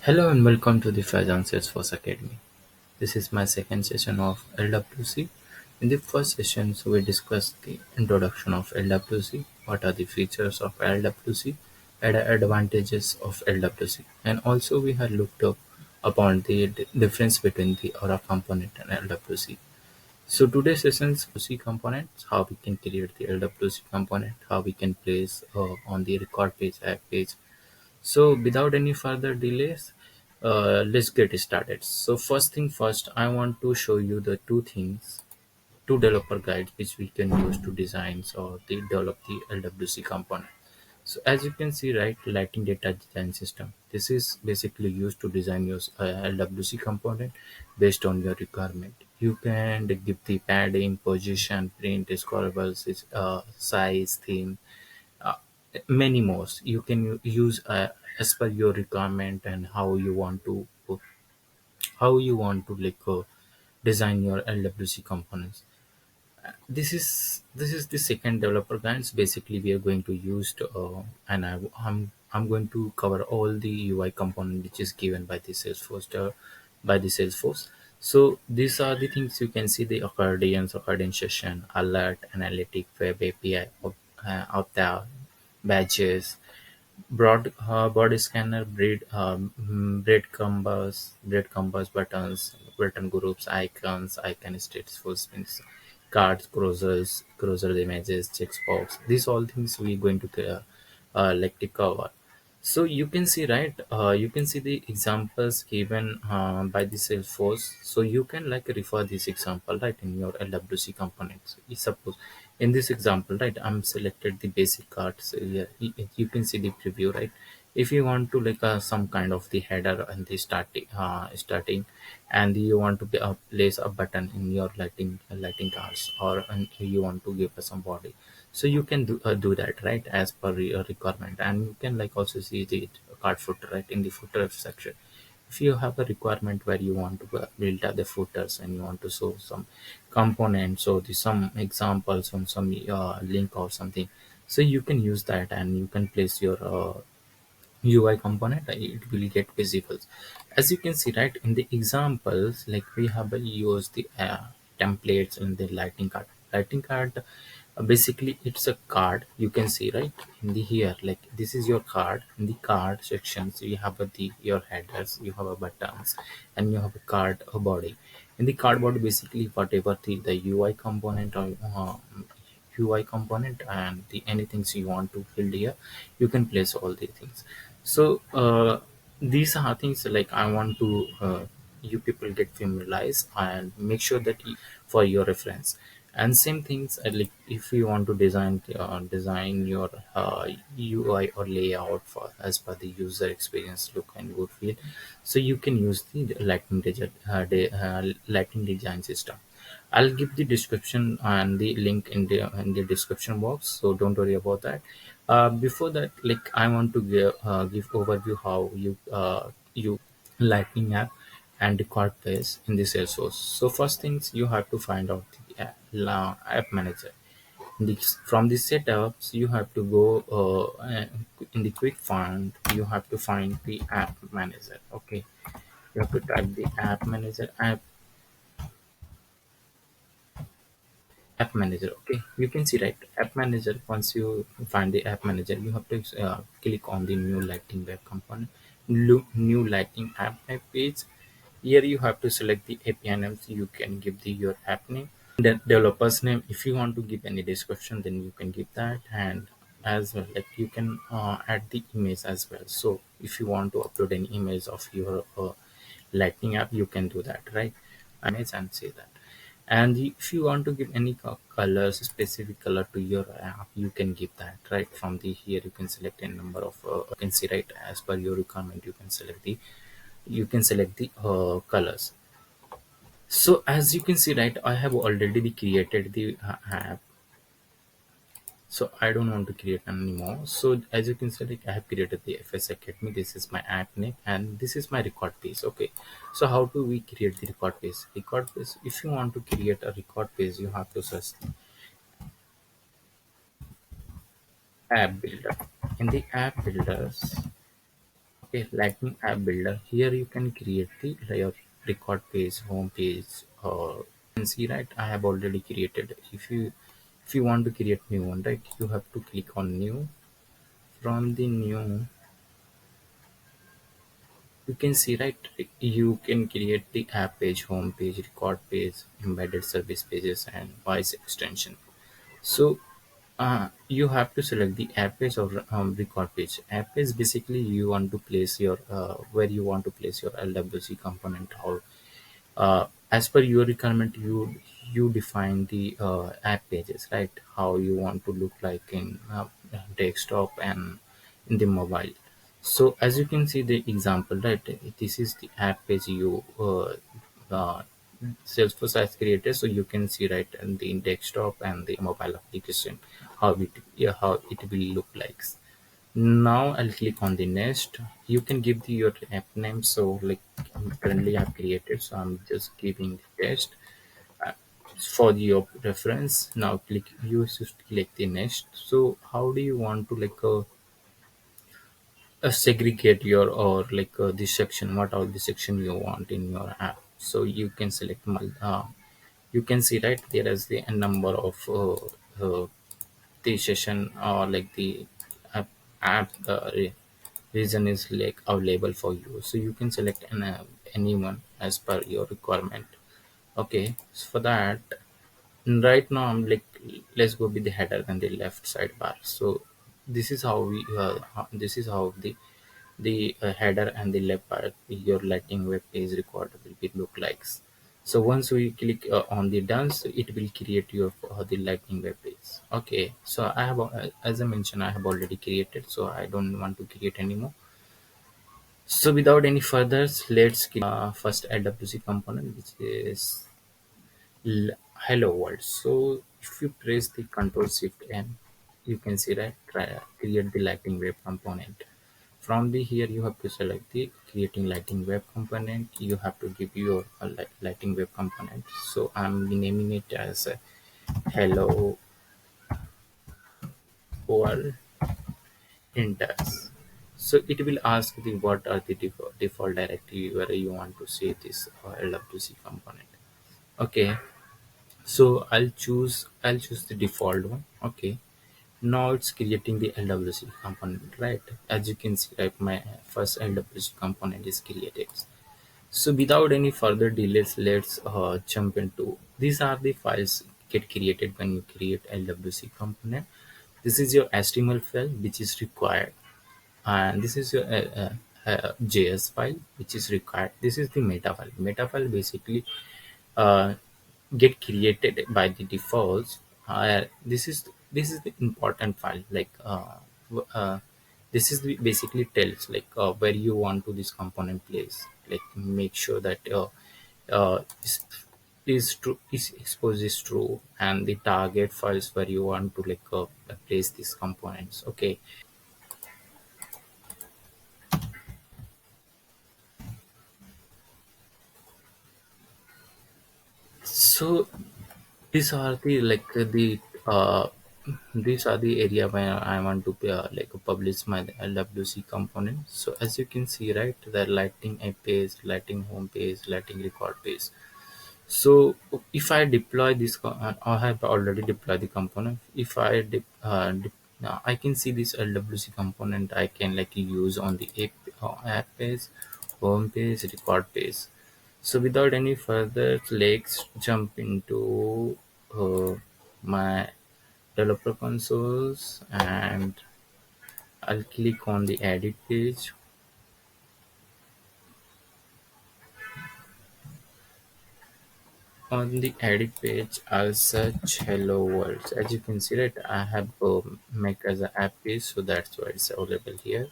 Hello and welcome to the Faizan Salesforce Academy. This is my second session of LWC. In the first session, we discussed the introduction of LWC, what are the features of LWC, and advantages of LWC, and also we had looked up upon the difference between the Aura component and LWC. So today's sessions LWC components, how we can create the LWC component, how we can place on the record page, app page, so without any further delays, let's get started. So first thing first, I want to show you the two things, two developer guides which we can use to design or develop the LWC component. So as you can see, right, lighting data design system. This is basically used to design your LWC component based on your requirement. You can give the padding, position, print, scrollables, size, theme, uh, many more you can use as per your requirement and how you want to design your LWC components. This is the second developer guidance. Basically, we are going to use and I'm going to cover all the UI component which is given by the Salesforce. So these are the things you can see: the accordion session, alert, analytic, web API, opt-out, badges, body scanner, breadcrumbs, buttons, button groups, icon states, full spins, cards, cursors, images, checkbox. These all things we going to like to cover. So you can see, right, you can see the examples given by the Salesforce. So you can like refer this example, right, in your LWC components. Suppose in this example, right, I'm selected the basic cards. So yeah, you can see the preview, right. If you want to like some kind of the header and the starting, and you want to place a button in your lighting cards, or you want to give us some body, so you can do that, right, as per your requirement. And you can like also see the card footer, right, in the footer section. If you have a requirement where you want to build up the footers and you want to show some components or some examples on some link or something, so you can use that and you can place your UI component, it will get visible. As you can see, right, in the examples, like we have used the templates in the lightning card. Basically it's a card, you can see, right, in the here, like this is your card. In the card sections you have your headers, you have a buttons, and you have a card a body. In the cardboard, basically whatever the UI component or UI component and the anything you want to build here, you can place all the things. So these are things like I want to you people get familiarized and make sure that for your reference. And same things like if you want to design your UI or layout for as per the user experience, look and good feel, so you can use the lighting design system. I'll give the description and the link in the description box, so don't worry about that. Before that, like I want to give overview how you Lightning app and record place in the Salesforce. So first things you have to find out the app manager. From the setups, you have to go in the quick find. You have to find the app manager. Okay, you have to type the app manager app manager. Okay, you can see, right, app manager. Once you find the app manager, you have to click on the new lighting web component, new lighting app type page. Here you have to select the API names. You can give your app name, the developer's name. If you want to give any description, then you can give that. And as well, like you can add the image as well. So if you want to upload any image of your lightning app, you can do that, right. Image and say that. And if you want to give any colors, specific color to your app, you can give that, right. From the here you can select a number of you can see, right, as per your requirement, you can select the colors. So as you can see, right, I have already created the app, so I don't want to create anymore. So as you can see, like I have created the FS Academy. This is my app name and this is my record page. Okay, so how do we create the record page? If you want to create a record page, you have to search app builder. In the app builders, Okay, Lightning App Builder. Here you can create the your record page, home page, or you can see right. I have already created. If you want to create new one, right, you have to click on new. From the new, you can see right. You can create the app page, home page, record page, embedded service pages, and voice extension. So you have to select the app page or record page. App page basically you want to place your where you want to place your LWC component. How as per your requirement you define the app pages, right? How you want to look like in desktop and in the mobile. So as you can see the example, right, this is the app page you uh, Salesforce has created, so you can see right in the desktop and the mobile application how it, yeah, how it will look like. Now I'll click on the next. You can give your app name. So like currently I've created, so I'm just giving the test uh, for your reference. Now click. You just click the next. So how do you want to like segregate your or like this section? What are the section you want in your app? So you can select. You can see right there is the number of the session or like the app, app reason is like available for you, so you can select anyone as per your requirement. Okay, so for that right now I'm like, let's go with the header and the left sidebar. So this is how we this is how the header and the left part your Lightning web page record will be look like. So once we click on the done, so it will create your the Lightning web page. Okay, so I have as I mentioned I have already created, so I don't want to create anymore. So without any further, let's first LWC component, which is hello world. So if you press the Control Shift N, you can see that create the Lightning web component. From the here you have to select the creating Lightning web component. You have to give your Lightning web component. So I'm naming it as hello world enters. So it will ask the what are the default directory where you want to say this LWC component. Okay, so I'll choose the default one. Okay, now it's creating the LWC component, right? As you can see, right, my first LWC component is created. So without any further delays, let's jump into these are the files get created when you create LWC component. This is your HTML file which is required, and this is your JS file which is required. This is the meta file. Meta file basically uh, get created by the defaults. This is the important file. Like this is the basically tells like where you want to this component place. Like make sure that is true is expose is true and the target files where you want to like place these components. Okay, so these are the like these are the area where I want to like publish my LWC component. So as you can see, right, the lighting a page, lighting home page, lighting record page. So if I deploy this, I have already deployed the component. If I now I can see this LWC component. I can like use on the app page, home page, record page. So without any further, let's jump into my developer consoles and I'll click on the edit page. On the edit page, I'll search hello world. As you can see that I have make as an app page, so that's why it's available here.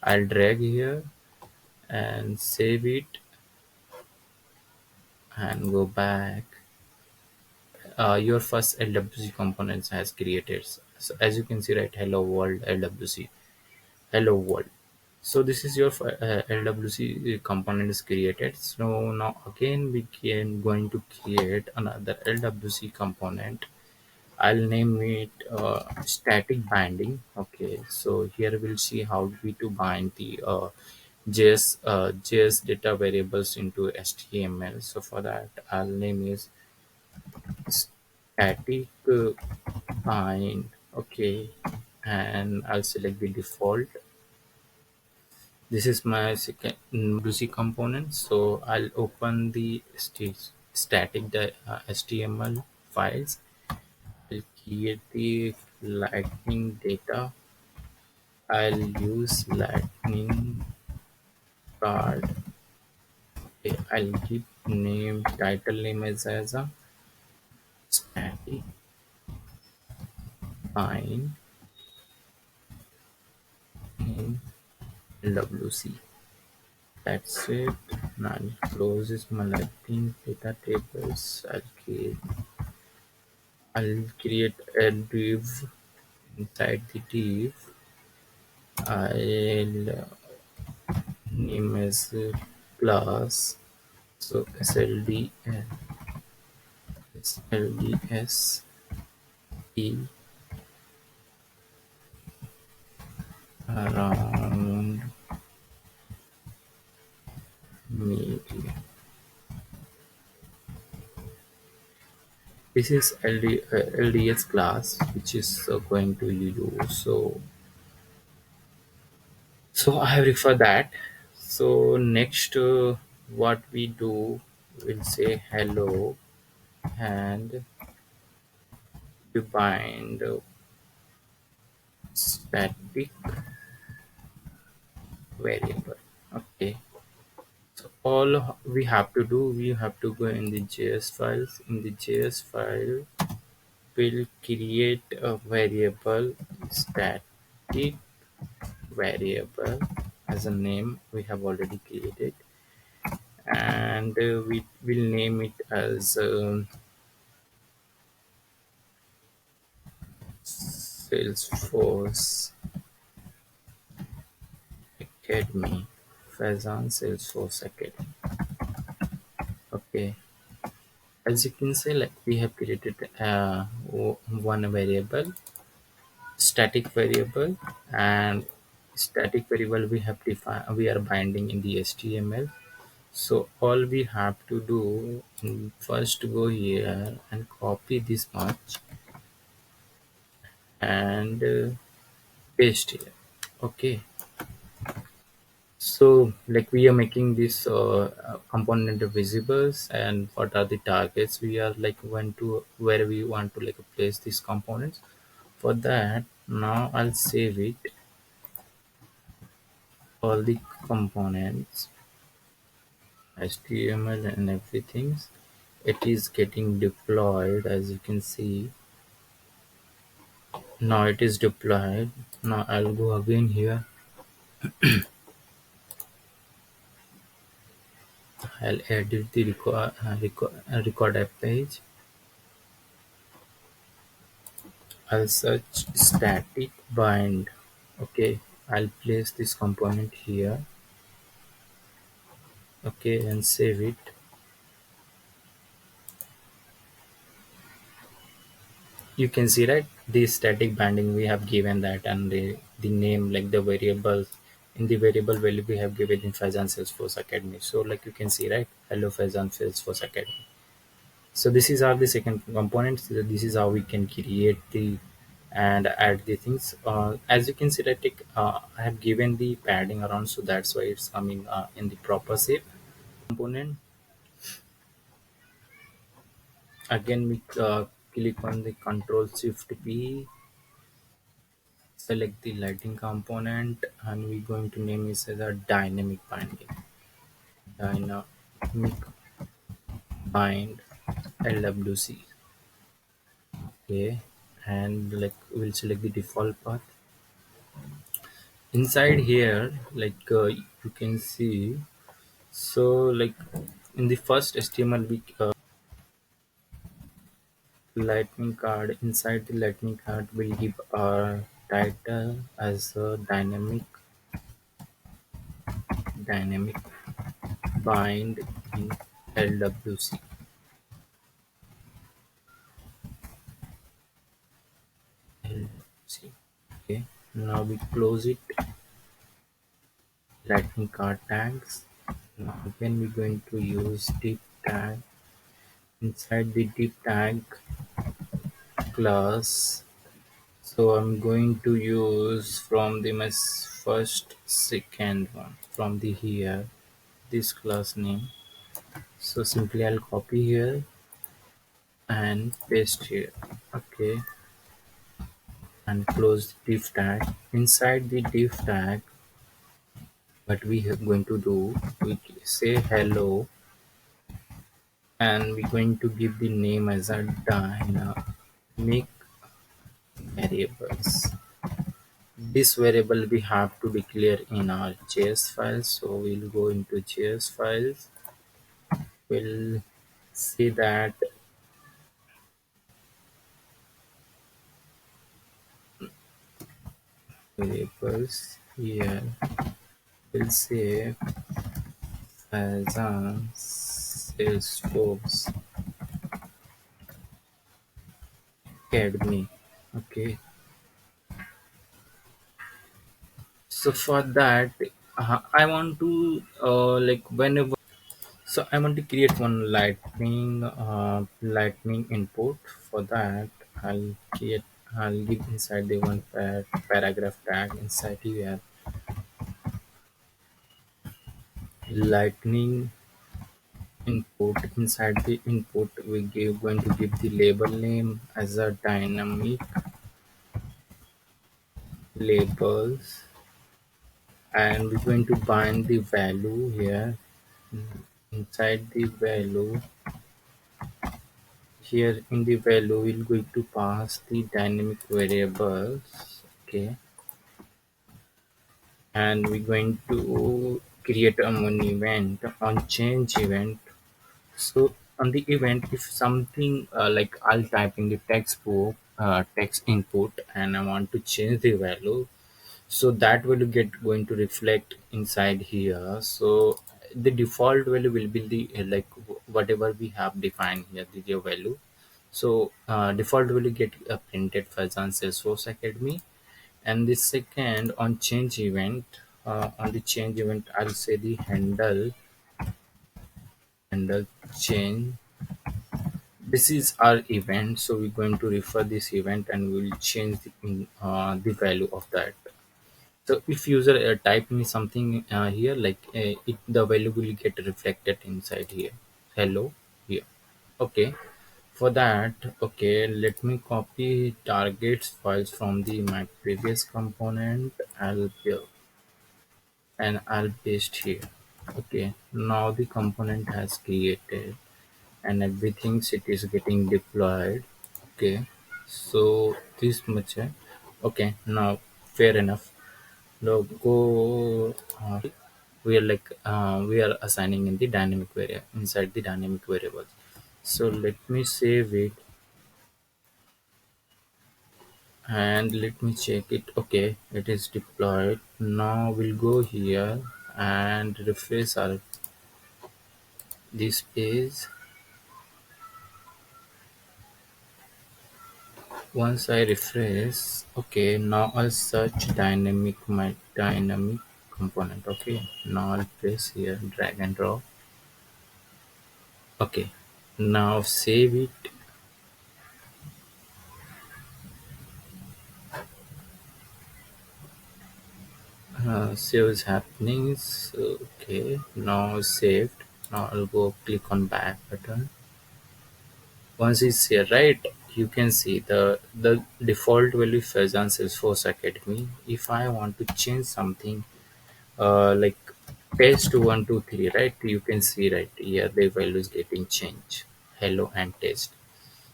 I'll drag here and save it and go back. Your first LWC components has created. So as you can see, right, hello world LWC, hello world. So this is your LWC component is created. So now again we can going to create another LWC component. I'll name it static binding. Okay, so here we'll see how we to bind the JS data variables into HTML. So for that, I'll name is static bind. Okay, and I'll select the default. This is my second LWC component. So I'll open the static HTML files. I'll create the lightning data. I'll use lightning card. Okay, I'll give name title name as a static find in LWC. That's it. Now I'll close this my lightning data tables. I'll create a div. Inside the div, I'll name as class. So SLDS E around media. This is LDS class which is going to use. So I have referred that. So next, what we do, we'll say hello and bind static variable. Okay. So all we have to do, we have to go in the JS files. In the JS file, we'll create a variable static variable as a name we have already created, and we will name it as Salesforce Academy. Fazan Salesforce Academy. Okay, as you can see, like we have created one variable, static variable, and static variable we have defined, we are binding in the HTML. So all we have to do, first go here and copy this much and paste here. Okay, so like we are making this component visibles, and what are the targets we are like want to, where we want to like place these components. For that, now I'll save it, all the components, HTML and everything. It is getting deployed, as you can see. Now it is deployed. Now I'll go again here. I'll edit the record app page. I'll search static bind. Okay, I'll place this component here. Okay, and save it. You can see, right, the static binding we have given that, and the name, like the variables, in the variable value we have given in Faizan Salesforce Academy. So like you can see, right, hello Faizan Salesforce Academy. So this is our the second component. So this is how we can create the and add the things. As you can see, that I have given the padding around, so that's why it's coming in the proper shape. Component again, we click on the Control Shift P, select the lighting component, and we're going to name it as a dynamic binding. Dynamic bind LWC. Okay, and like we'll select the default path. Inside here, like you can see, so like in the first HTML we lightning card, inside the lightning card will give our title as a dynamic bind in LWC. LWC. Okay, now we close it. lightning card tags. Now again we're going to use div tag. Inside the div tag class, so I'm going to use from the my first second one from the here this class name. So simply I'll copy here and paste here. Okay, and close the div tag. Inside the div tag, what we are going to do, we say hello, and we're going to give the name as a dynamic variables. This variable we have to declare in our JS file. So we'll go into JS files. We'll see that variables here. We'll say as Salesforce Academy. Okay. So for that, I want to like whenever. So I want to create one lightning input. For that, I'll create. I'll give inside the one paragraph tag inside here. Lightning input. Inside the input, we give going to give the label name as a dynamic labels, and we're going to bind the value here. Inside the value, here in the value, we're going to pass the dynamic variables. Okay, and we're going to create a one event on change event. So on the event, if something like I'll type in the textbook text input and I want to change the value, so that will get going to reflect inside here. So the default value will be the like whatever we have defined here, the value. So default value get printed for example Salesforce Academy. And the second on change event, on the change event I'll say the handle change. This is our event, so we're going to refer this event and we'll change the value of that. So if user type me something here, like the value will get reflected inside here. Hello here. Okay. For that, okay, let me copy targets files from the my previous component. I'll paste here. Okay. Now the component has created and everything it is getting deployed. Okay. So this much. Okay. Now fair enough. Logo we are like we are assigning in the dynamic variable inside the dynamic variables. So let me save it and let me check it. Okay, it is deployed. Now we'll go here and refresh our this page. Once I refresh, okay, now I'll search my dynamic component. Okay, now I'll press here, drag and drop. Okay, now save it. Save is happening. So, okay, now saved. Now I'll go click on back button. Once it's here, right, you can see the default value is on Salesforce Academy. If I want to change something, like test 123, right, you can see right here the value is getting changed. Hello and test.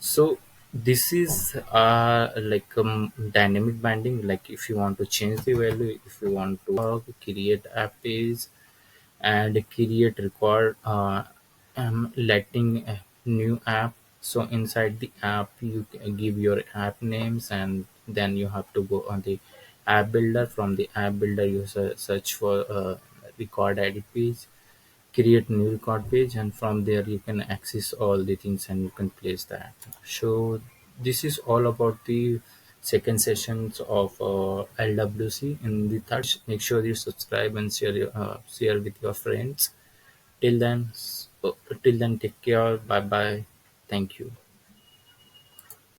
So this is like dynamic binding. Like if you want to change the value, if you want to create a page and create record letting a new app. So inside the app you give your app names, and then you have to go on the app builder. From the app builder you search for record edit page, create new record page, and from there you can access all the things and you can place that. So this is all about the second sessions of LWC. In the third, make sure you subscribe and share with your friends. Till then, till then, take care. Bye bye. Thank you.